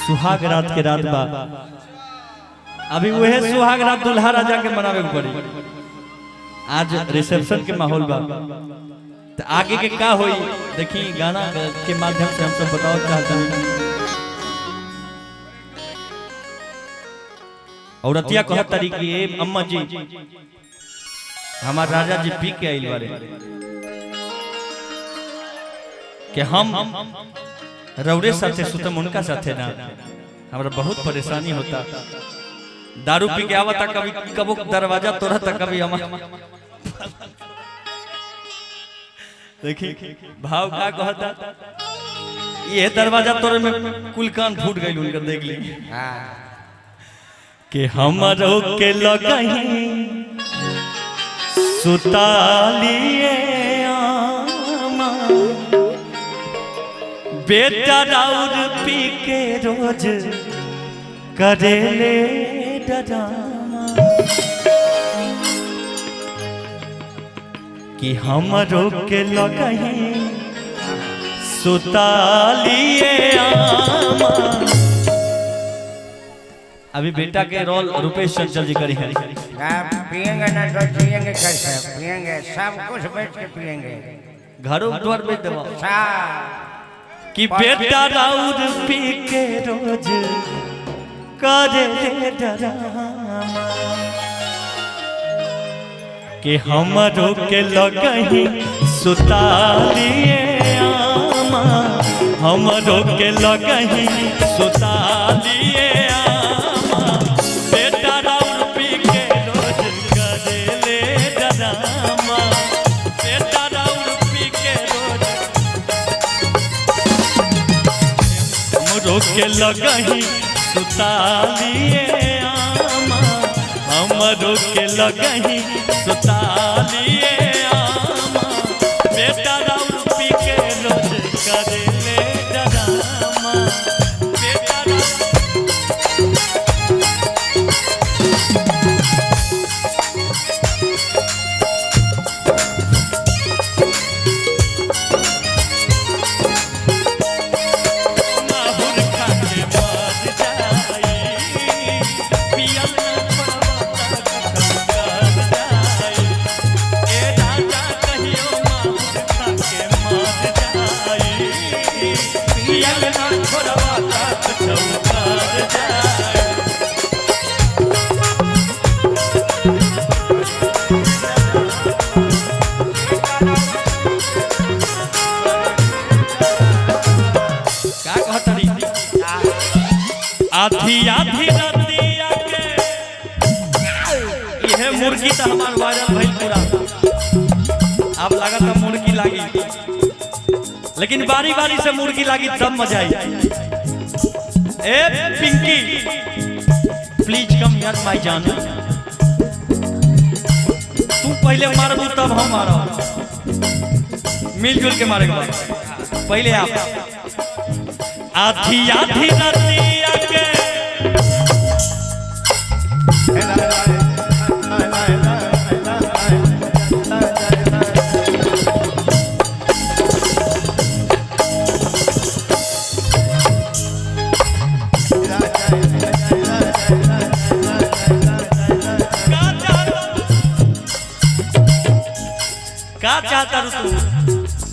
सुहाग रात के रात बा अभी वह सुहाग रात दुल्हा राजा के मनावे के पड़ी। आज रिसेप्शन के माहौल बा तो आगे के का होई देखी गाना के माध्यम से हम सब बताओ चाहते हैं। औरतिया कहत तारी कि अम्मा जी हमार राजा जी पी के आइल बारे कि हम रौरे साथे सुतम उनका साथे ना हमरा बहुत परेशानी होता। दारू पी के आवता कभी कबो दरवाजा तोड़ता कभी हम देखी भाव का कहता ये दरवाजा तोड़े में कुल कान फूट गई उनका देख ली कि हमरो के लगही सुतालिए बेटा राउर पी के रोज करेले डरामा कि हमरो के लगही सुतालिए आमा। अभी बेटा के रोल रुपेश चंचल जी करी है। पियेंगे ना तो जिएंगे कैसे? पियेंगे सब कुछ बेच के पियेंगे। घरों द्वार बेच देवा कि बेटा राउर पी के रोज करे डरामा कि हमरो के लगही सुतालिए आमा हमरो के लगही सुतालिए आमा बेटा राउर पी के रोज करेले डरामा बेटा राउर पी के रोज हमरो के लगही सुतालिए आमा हमरो के लगही सुतालिए आमा बेटा राउर पी के रोज करेले डरामा बेटा आधी आधी रतिया के यह मुर्गी तो हमार वायरल भइल पूरा अब लगा था मुर्गी लागी लेकिन बारी बारी से मुर्गी लागी तब मजा आई। ए पिंकी प्लीज कम हियर माय जान तू पहले मारबू तब हम मारब मिलजुल के मारेगा पहले आप। आधी आधी रतिया के का चाहता तू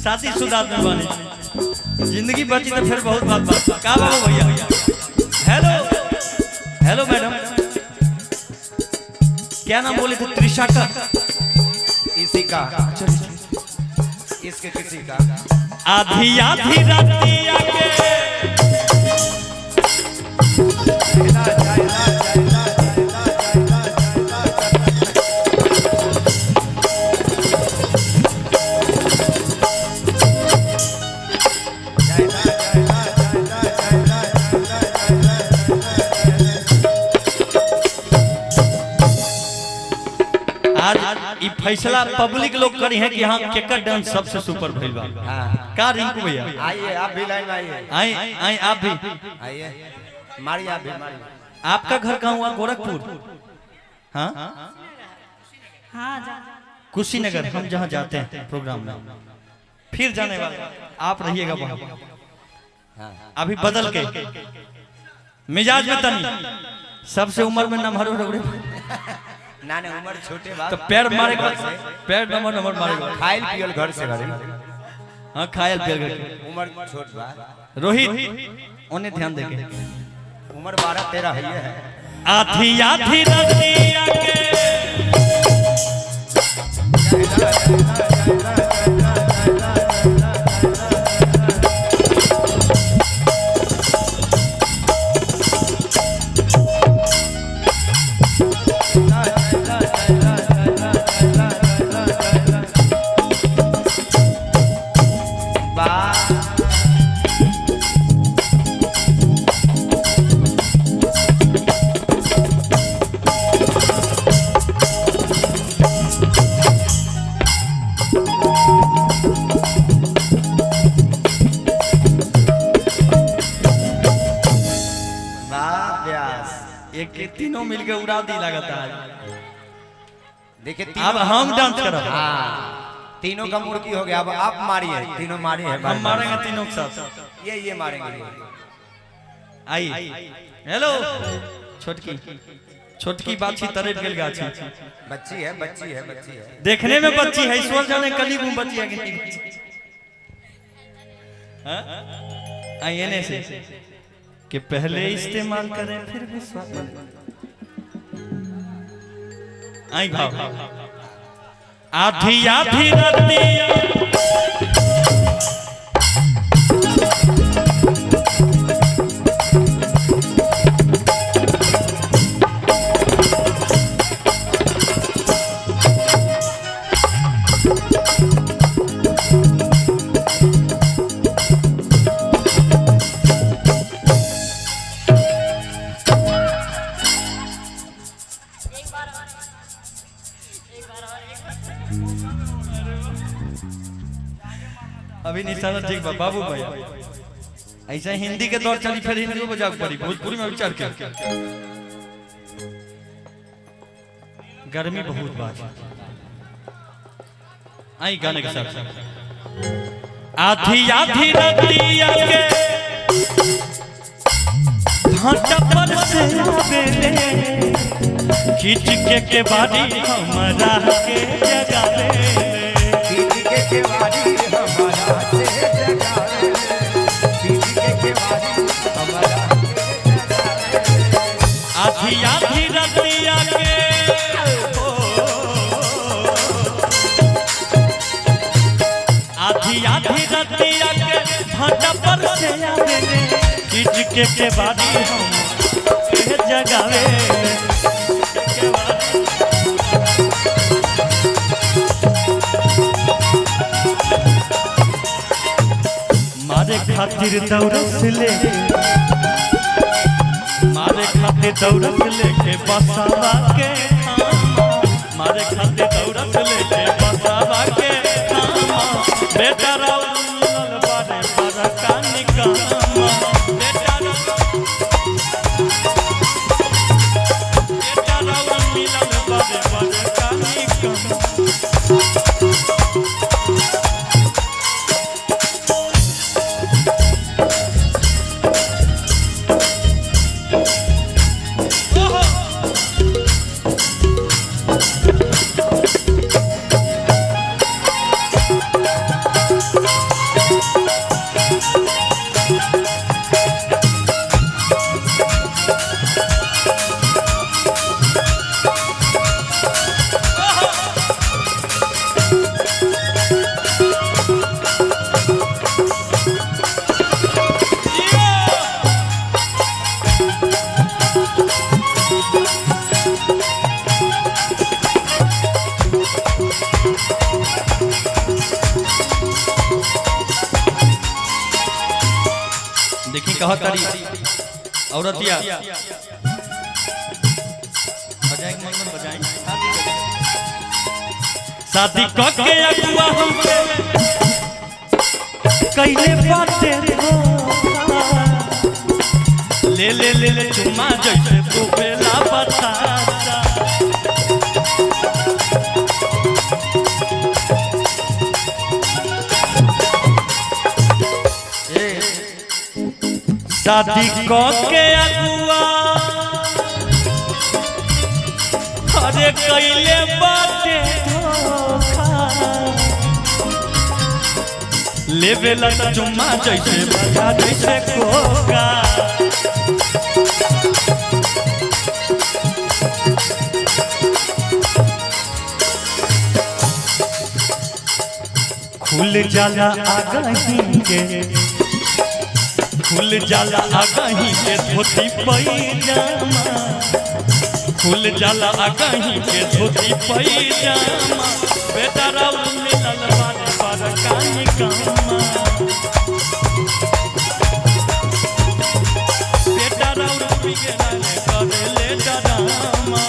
शादीशुदा में बने जिंदगी बची तो फिर बहुत बात का बाबू भैया। हेलो हेलो मैडम क्या नाम बोले थे? त्रिशा का इसी का इसके किसी का आधी आधी रातिया के फैसला पब्लिक लोग करी है कि हाँ केकर डांस सबसे सुपर भइल बा। का रिंकू भैया आइए आप भी लाइन में आइए। आए आए आप भी आइए मारिए आप भी मारिए। आपका घर कहाँ हुआ? गोरखपुर। हाँ हाँ जा कुशीनगर हम जहाँ जाते हैं प्रोग्राम में फिर जाने वाले आप रहिएगा वहाँ। अभी बदल के मिजाज में तनी सबसे उम्र में नमहरो रगड़े ना ना उम्र छोटे बात तो पैर मारेगा पैर नंबर मारेगा खाइल पियल घर से घरे हाँ खायल पियल करके उम्र छोट बा रोहित उन्हें ध्यान देके उम्र 12-13 है आधी आधी रतिया के एक के तीनों मिलके उड़ा दी लगता है। देखिए अब हम डांस करब। हाँ तीनों का मुर्गी हो गया। अब आप मारिए तीनों मारिए हम मारेंगे तीनों के साथ। ये मारेंगे। आई हेलो छोटकी छोटकी बाछी तरेट गेल गाछी बच्ची है देखने में बच्ची है ईश्वर जाने कली में बच्ची है कि नहीं बच्ची। आई एने से कि पहले इस्तेमाल करें फिर विश्वास करें। आई भाव आधी आधी रतिया अभी निशाना ठीक बा बाबू भैया ऐसा हिंदी के दौर चली फिर हिंदी में बजाक पड़ी भोजपुरी में विचार कर गर्मी बहुत बात आई गाने के साथ आधी आधी रतिया के भाटा पर से बेले खींच के बारी हमरा के जगावे के बारी हमारा से जगावे के बारी हमारा आधी आधी रतिया के आधी आधी रतिया के भाटा पर से आवेले खींच के बारी हम के जगावे मारे खातिर दौड़स लेके मारे खातिर दौड़स लेके बसावा के मारे खातिर दौड़स लेके बसावा के बेटा राउल बारे बारा कानी कामा बेटा राउल मिलन बारे बारा कानी कामा देखी कहा तारी औरतिया बजाएंगे मन बजाएंगे शादी करके अगुआ हमके कइले बाटे ले ले ले ले चुम्मा जैसे तू बेला बताता शादी के अगुआ अरे कैले बाटे धोखा लेवेला चुम्मा जैसे बजा जैसे कोका खुल जाला आगही के खुल जाला आगही के धोती पैजामा खुल जाला आगही के धोती पैजामा बेटा राउर मिलल बारे पर कानी कामा बेटा राउर बिगड़ल करेले डरामा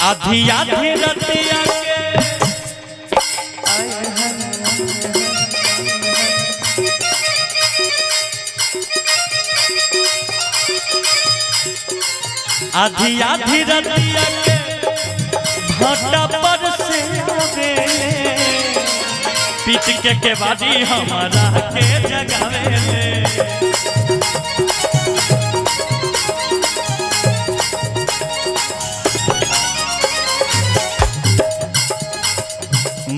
आधी आधी रतिया के आधी आधी रतिया के भाटा पर से आवेले पीट के बाजी हमारा के जगावेले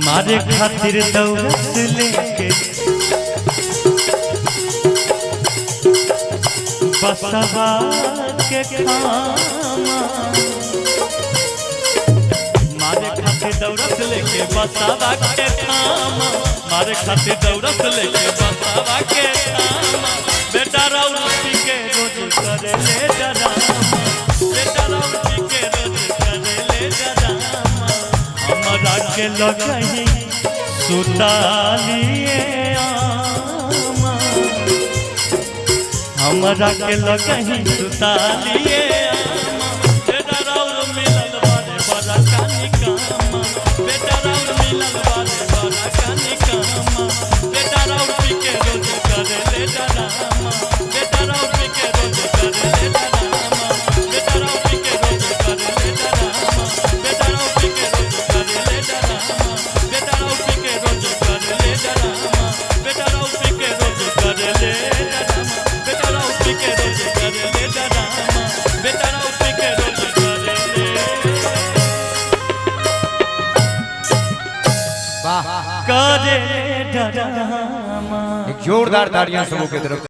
मारे खातिर दौलत लेके बसवा के खामा मारे खातिर दौलत लेके बसवा के खामा मारे खातिर दौलत लेके बसवा के खामा बेटा राउती के रोज करे ले डरामा बेटा राउती के रोज करे ले डरामा हमरा के लगही सुतालिए आमा हमरा के लगही सुतालिए आमा बेटा राउर मिलल बारे बड़ा कानी कामा बेटा राउर मिलल बारे बड़ा कानी कामा बेटा राउर पी के रोज करे ले डरामा बेटा राउर पी के रोज करे ले डरामा बेटा राउर पी के रोज करे ले डरामा बेटा राउर पी के रोज करे ले डरामा बेटा राउर पी के रोज करे ले डरामा बेटा राउर पी के रोज करे ले डरामा बेटा राउर पी के रोज करे ले डरामा बेटा राउर पी के रोज करे ले वाह करे डरामा एक जोरदार तालियां सबों की तरफ